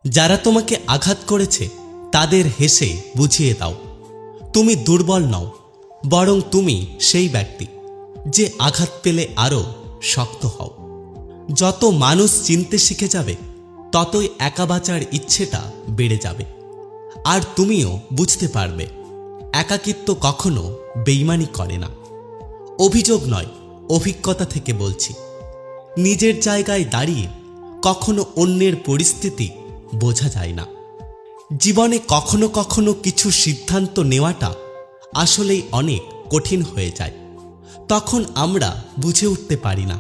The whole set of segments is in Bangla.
যারা তোমাকে আঘাত করেছে তাদের হেসে বুঝিয়ে দাও তুমি দুর্বল নও, বরং তুমি সেই ব্যক্তি যে আঘাত পেলে আরও শক্ত হও। যত মানুষ চিনতে শিখে যাবে ততই একা বাঁচার ইচ্ছেটা বেড়ে যাবে। আর তুমিও বুঝতে পারবে একাকিত্ব কখনো বেইমানি করে না। অভিযোগ নয়, অভিজ্ঞতা থেকে বলছি। নিজের জায়গায় দাঁড়িয়ে কখনো অন্যের পরিস্থিতি বোঝা যায় না। জীবনে কখনো কখনো কিছু সিদ্ধান্ত নেওয়াটা আসলেই অনেক কঠিন হয়ে যায়। তখন আমরা বুঝে উঠতে পারি না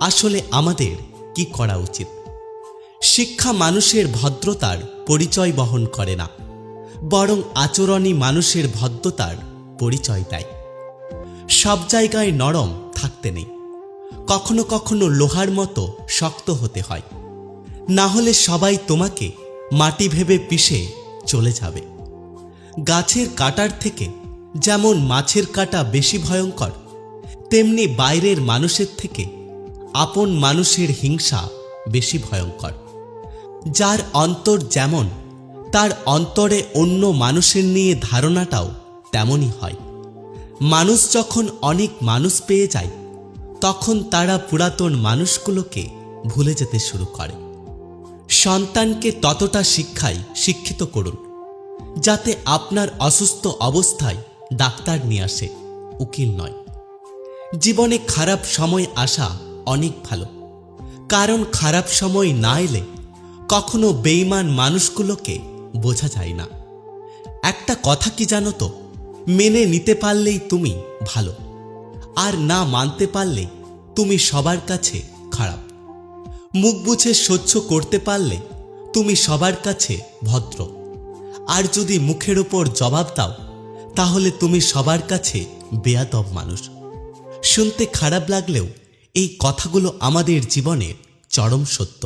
আসলে আমাদের কি করা উচিত। শিক্ষা মানুষের ভদ্রতার পরিচয় বহন করে না, বরং আচরণই মানুষের ভদ্রতার পরিচয় দেয়। সব জায়গায় নরম থাকতে নেই, কখনো কখনো লোহার মতো শক্ত হতে হয়, না হলে সবাই তোমাকে মাটি ভেবে পিষে চলে যাবে। গাছের কাঁটার থেকে যেমন মাছের কাঁটা বেশি ভয়ঙ্কর, তেমনি বাইরের মানুষের থেকে আপন মানুষের হিংসা বেশি ভয়ঙ্কর। যার অন্তর যেমন, তার অন্তরে অন্য মানুষের নিয়ে ধারণাটাও তেমনই হয়। মানুষ যখন অনেক মানুষ পেয়ে যায় তখন তারা পুরাতন মানুষগুলোকে ভুলে যেতে শুরু করে। সন্তানকে ততটা শিক্ষায় শিক্ষিত করুন যাতে আপনার অসুস্থ অবস্থায় ডাক্তার নিয়ে আসে, উকিল নয়। জীবনে খারাপ সময় আসা অনেক ভালো, কারণ খারাপ সময় না এলে কখনো বেঈমান মানুষগুলোকে বোঝা যায় না। একটা কথা কি জানো তো, মেনে নিতে পারলেই তুমি ভালো, আর না মানতে পারলে তুমি সবার কাছে খারাপ। মুখ বুঝে সহ্য করতে পারলে তুমি সবার কাছে ভদ্র, আর যদি মুখের ওপর জবাব দাও তাহলে তুমি সবার কাছে বেয়াদব মানুষ। শুনতে খারাপ লাগলেও এই কথাগুলো আমাদের জীবনের চরম সত্য।